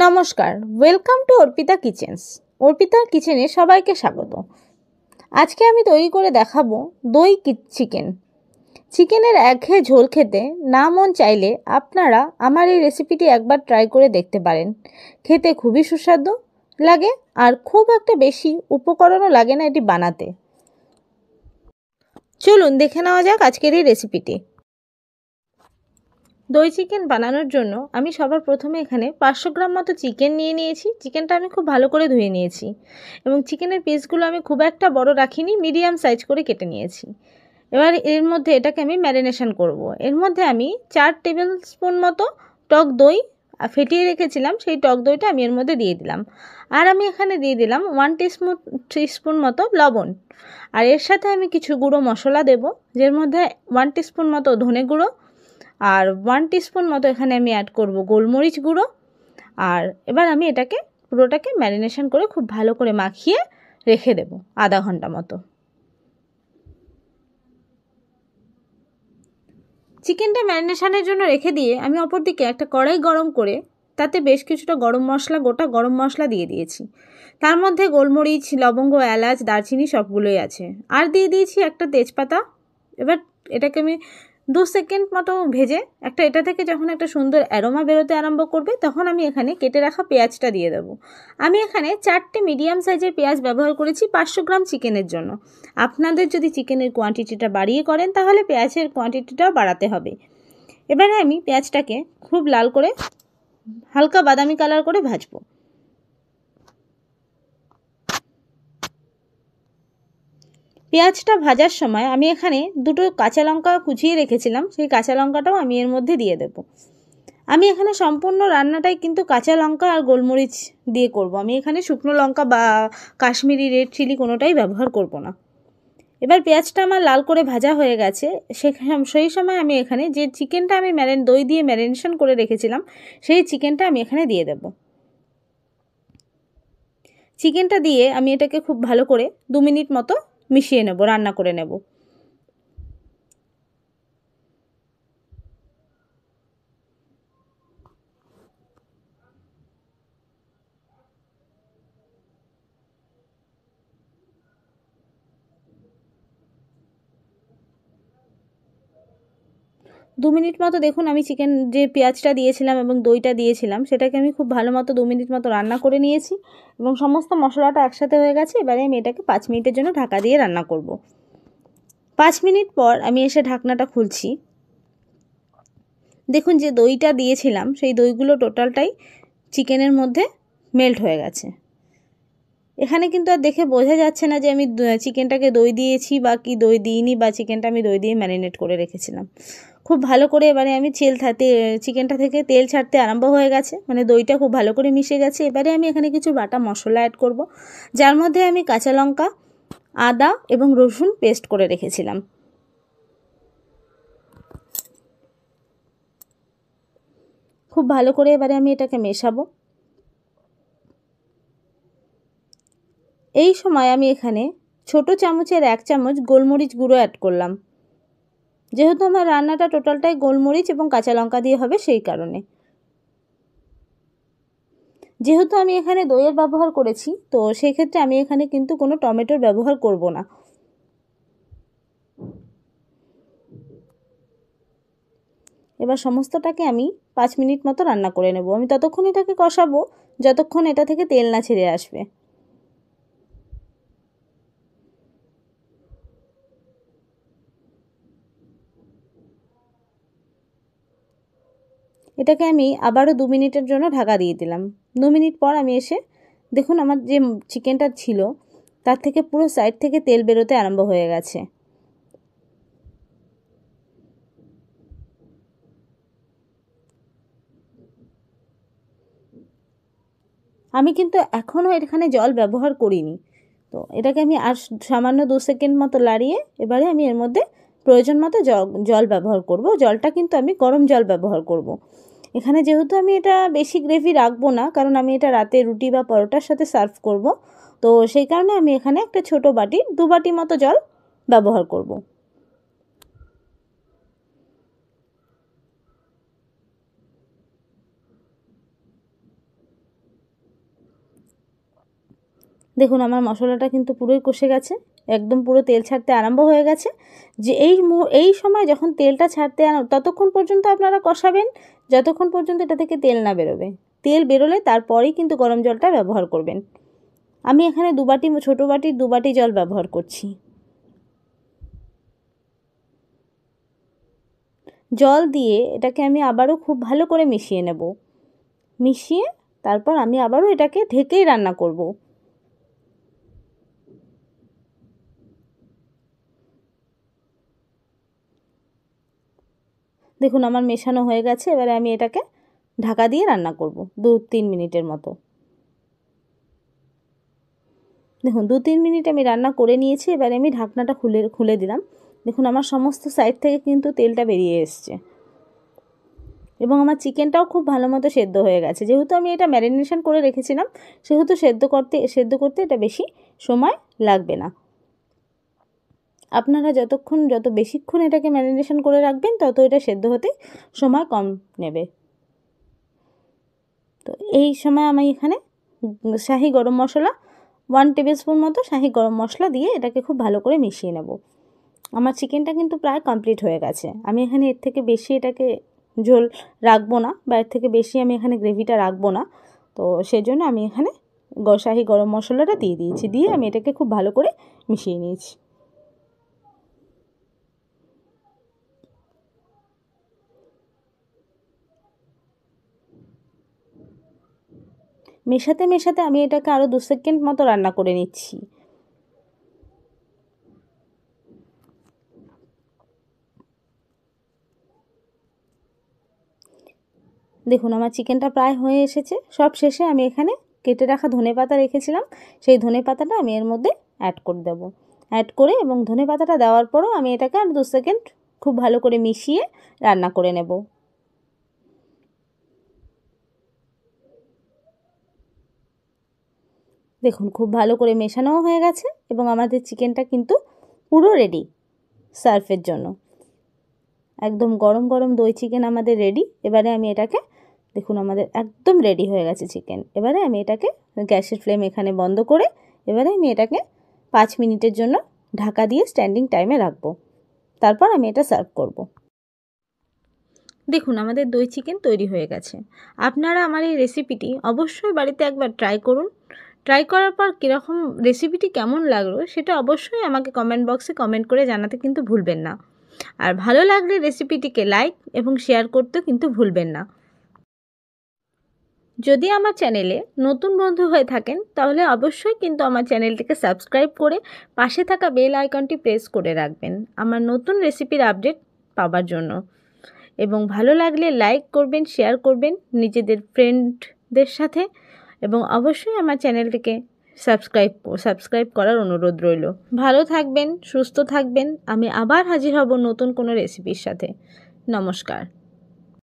নমস্কার, welcome to Arpita kitchens. অর্পিতার কিচেনে সবাইকে স্বাগত। আজকে আমি তৈরি করে দেখাবো দই চিকেন। চিকেনের একঘেয়ে ঝোল খেতে না মন চাইলে আপনারা আমার এই রেসিপিটি একবার ট্রাই করে দেখতে পারেন। খেতে খুবই সুস্বাদু লাগে আর খুব একটা বেশি উপকরণও লাগে না এটি বানাতে। চলুন দেখে নেওয়া যাক আজকের এই রেসিপিটি। দই চিকেন বানানোর জন্য আমি সবার প্রথমে এখানে 500 গ্রাম মতো চিকেন নিয়ে নিয়েছি। চিকেনটা আমি খুব ভালো করে ধুয়ে নিয়েছি এবং চিকেনের পিসগুলো আমি খুব একটা বড় রাখিনি, মিডিয়াম সাইজ করে কেটে নিয়েছি। এবার এর মধ্যে এটাকে আমি ম্যারিনেশন করব। এর মধ্যে আমি 4 টেবিল স্পুন মতো টক দই ফেটিয়ে রেখেছিলাম, সেই টক দইটা আমি এর মধ্যে দিয়ে দিলাম। আর আমি এখানে দিয়ে দিলাম 1 টিস্পুন মতো লবণ। আর এর সাথে আমি কিছু গুঁড়ো মশলা দেব, যার মধ্যে 1 টিস্পুন মতো ধনে গুঁড়ো আর 1 টিস্পুন মতো এখানে আমি অ্যাড করব গোলমরিচ গুঁড়ো। আর এবার আমি এটাকে পুরোটাকে ম্যারিনেশন করে খুব ভালো করে মাখিয়ে রেখে দেব আধা ঘন্টা মতো। চিকেনটা ম্যারিনেশনের জন্য রেখে দিয়ে আমি অপরদিকে একটা কড়াই গরম করে তাতে বেশ কিছুটা গোটা গরম মশলা দিয়ে দিয়েছি। তার মধ্যে গোলমরিচ, লবঙ্গ, এলাচ, দারচিনি সবগুলোই আছে। আর দিয়ে দিয়েছি একটা তেজপাতা। এবার এটাকে আমি 2 সেকেন্ড মতো ভেজে এটা থেকে যখন একটা সুন্দর অ্যারোমা বেরোতে আরম্ভ করবে তখন আমি এখানে কেটে রাখা পেঁয়াজটা দিয়ে দেবো। আমি এখানে 4টে মিডিয়াম সাইজের পেঁয়াজ ব্যবহার করেছি 500 গ্রাম চিকেনের জন্য। আপনাদের যদি চিকেনের কোয়ান্টিটিটা বাড়িয়ে করেন তাহলে পেঁয়াজের কোয়ান্টিটিটাও বাড়াতে হবে। এবারে আমি পেঁয়াজটাকে খুব লাল করে হালকা বাদামি কালার করে ভাজবো। পেঁয়াজটা ভাজার সময় আমি এখানে 2টো কাঁচা লঙ্কা কুচিয়ে রেখেছিলাম, সেই কাঁচা লঙ্কাটাও আমি এর মধ্যে দিয়ে দেব। আমি এখানে সম্পূর্ণ রান্নাটাই কিন্তু কাঁচা লঙ্কা আর গোলমরিচ দিয়ে করব। আমি এখানে শুকনো লঙ্কা বা কাশ্মীরি রেড চিলি কোনোটাই ব্যবহার করব না। এবার পেঁয়াজটা আমার লাল করে ভাজা হয়ে গেছে। সেই সময় আমি এখানে যে চিকেনটা আমি দই দিয়ে ম্যারিনেশন করে রেখেছিলাম সেই চিকেনটা আমি এখানে দিয়ে দেব। চিকেনটা দিয়ে আমি এটাকে খুব ভালো করে 2 মিনিট মতো মিশিয়ে নেব, রান্না করে নেব। দু মিনিট মতো দেখুন আমি যে পেঁয়াজটা দিয়েছিলাম এবং দইটা দিয়েছিলাম সেটাকে আমি খুব ভালো মতো 2 মিনিট মতো রান্না করে নিয়েছি এবং সমস্ত মশলাটা একসাথে হয়ে গেছে। এবারে আমি এটাকে 5 মিনিটের জন্য ঢাকা দিয়ে রান্না করব। 5 মিনিট পর আমি এসে ঢাকনাটা খুলছি। দেখুন যে দইটা দিয়েছিলাম সেই দইগুলো টোটালটাই চিকেনের মধ্যে মেল্ট হয়ে গেছে। এখানে কিন্তু আর দেখে বোঝা যাচ্ছে না যে আমি চিকেনটাকে দই দিয়েছি বা কি দই দিইনি, বা চিকেনটা আমি দই দিয়ে ম্যারিনেট করে রেখেছিলাম। খুব ভালো করে এবারে আমি চিকেনটা থেকে তেল ছাড়তে আরম্ভ হয়ে গেছে, মানে দইটা খুব ভালো করে মিশে গেছে। এবারে আমি এখানে কিছু বাটা মশলা অ্যাড করব, যার মধ্যে আমি কাঁচা লঙ্কা, আদা এবং রসুন পেস্ট করে রেখেছিলাম। খুব ভালো করে এবারে আমি এটাকে মেশাবো। এই সময় আমি এখানে ছোট চামচের 1 চামচ গোলমরিচ গুঁড়ো অ্যাড করলাম, যেহেতু আমার রান্নাটা টোটালটাই গোলমরিচ এবং কাঁচা লঙ্কা দিয়ে হবে সেই কারণে। যেহেতু আমি এখানে দইয়ের ব্যবহার করেছি তো সেই ক্ষেত্রে আমি এখানে কিন্তু কোনো টমেটোর ব্যবহার করব না। এবার সমস্তটাকে আমি 5 মিনিট মতো রান্না করে নেব। আমি ততক্ষণ এটাকে কষাবো যতক্ষণ এটা থেকে তেল না ছেড়ে আসবে। এটাকে আমি আবারও 2 মিনিটের জন্য ঢাকা দিয়ে দিলাম। 2 মিনিট পর আমি এসে দেখুন আমার যে চিকেনটা ছিল তার থেকে পুরো সাইড থেকে তেল বেরোতে আরম্ভ হয়ে গেছে। আমি কিন্তু এখনও এখানে জল ব্যবহার করিনি। তো এটাকে আমি আর সামান্য 2 সেকেন্ড মতো লাড়িয়ে এবারে আমি এর মধ্যে প্রয়োজন মতো জল ব্যবহার করব। জলটা কিন্তু আমি গরম জল ব্যবহার করব। এখানে যেহেতু আমি এটা বেশি গ্রেভি রাখবো না, কারণ আমি এটা রাতে রুটি বা পরোটার সাথে সার্ভ করব, তো সেই কারণে আমি এখানে একটা ছোট বাটি 2 বাটি মতো জল ব্যবহার করব। দেখুন আমার মশলাটা কিন্তু পুরোই কষে গেছে, একদম পুরো তেল ছাড়তে আরম্ভ হয়ে গেছে। যে এই সময় যখন তেলটা ছাড়তে ততক্ষণ পর্যন্ত আপনারা কষাবেন যতক্ষণ পর্যন্ত এটা থেকে তেল না বেরোবে। তেল বেরোলে তারপরেই কিন্তু গরম জলটা ব্যবহার করবেন। আমি এখানে ছোটো বাটির 2 বাটি জল ব্যবহার করছি। জল দিয়ে এটাকে আমি আবারও খুব ভালো করে মিশিয়ে নেব। মিশিয়ে তারপর আমি আবারও এটাকে ঢেকেই রান্না করব। দেখুন আমার মেশানো হয়ে গেছে, এবারে আমি এটাকে ঢাকা দিয়ে রান্না করব 2-3 মিনিটের মতো। দেখুন 2-3 মিনিট আমি রান্না করে নিয়েছি, এবারে আমি ঢাকনাটা খুলে দিলাম। দেখুন আমার সমস্ত সাইড থেকে কিন্তু তেলটা বেরিয়ে এসছে এবং আমার চিকেনটাও খুব ভালো মতো সেদ্ধ হয়ে গেছে। যেহেতু আমি এটা ম্যারিনেশন করে রেখেছিলাম সেহেতু সেদ্ধ করতে এটা বেশি সময় লাগবে না। আপনারা যত বেশিক্ষণ এটাকে ম্যারিনেশন করে রাখবেন তত এটা সেদ্ধ হতে সময় কম নেবে। তো এই সময় আমি এখানে শাহি গরম মশলা 1 টেবিলস্পুন মতো শাহি গরম মশলা দিয়ে এটাকে খুব ভালো করে মিশিয়ে নেব। আমার চিকেনটা কিন্তু প্রায় কমপ্লিট হয়ে গেছে। আমি এখানে এর থেকে বেশি এটাকে ঝোল রাখবো না বা এর থেকে বেশি আমি এখানে গ্রেভিটা রাখবো না। তো সেজন্য আমি এখানে শাহি গরম মশলাটা দিয়ে দিয়েছি, দিয়ে আমি এটাকে খুব ভালো করে মিশিয়ে নিয়েছি। মেশাতে মেশাতে আমি এটাকে আরও 2 সেকেন্ড মতো রান্না করে নিচ্ছি। দেখুন আমার চিকেনটা প্রায় হয়ে এসেছে। সব শেষে আমি এখানে কেটে রাখা ধনেপাতা রেখেছিলাম, সেই ধনেপাতাটা আমি এর মধ্যে অ্যাড করে দেব। অ্যাড করে এবং ধনেপাতাটা দেওয়ার পরও আমি এটাকে আর 2 সেকেন্ড খুব ভালো করে মিশিয়ে রান্না করে নেব। দেখুন খুব ভালো করে মেশানোও হয়ে গেছে এবং আমাদের চিকেনটা কিন্তু পুরো রেডি সার্ভের জন্য। একদম গরম গরম দই চিকেন আমাদের রেডি। এবারে আমি এটাকে দেখুন আমাদের একদম রেডি হয়ে গেছে চিকেন। এবারে আমি এটাকে গ্যাসের ফ্লেম এখানে বন্ধ করে এবারে আমি এটাকে 5 মিনিটের জন্য ঢাকা দিয়ে স্ট্যান্ডিং টাইমে রাখবো। তারপর আমি এটা সার্ভ করব। দেখুন আমাদের দই চিকেন তৈরি হয়ে গেছে। আপনারা আমার এই রেসিপিটি অবশ্যই বাড়িতে একবার ট্রাই করুন। ট্রাই করার পর কীরকম রেসিপিটি কেমন লাগলো সেটা অবশ্যই আমাকে কমেন্ট বক্সে কমেন্ট করে জানাতে কিন্তু ভুলবেন না। আর ভালো লাগলে রেসিপিটিকে লাইক এবং শেয়ার করতেও কিন্তু ভুলবেন না। যদি আমার চ্যানেলে নতুন বন্ধু হয়ে থাকেন তাহলে অবশ্যই কিন্তু আমার চ্যানেলটিকে সাবস্ক্রাইব করে পাশে থাকা বেল আইকনটি প্রেস করে রাখবেন আমার নতুন রেসিপির আপডেট পাওয়ার জন্য। এবং ভালো লাগলে লাইক করবেন, শেয়ার করবেন নিজেদের ফ্রেন্ডদের সাথে এবং অবশ্যই আমার চ্যানেলটিকে সাবস্ক্রাইব করার অনুরোধ রইল। ভালো থাকবেন, সুস্থ থাকবেন। আমি আবার হাজির হব নতুন কোনো রেসিপির সাথে। নমস্কার।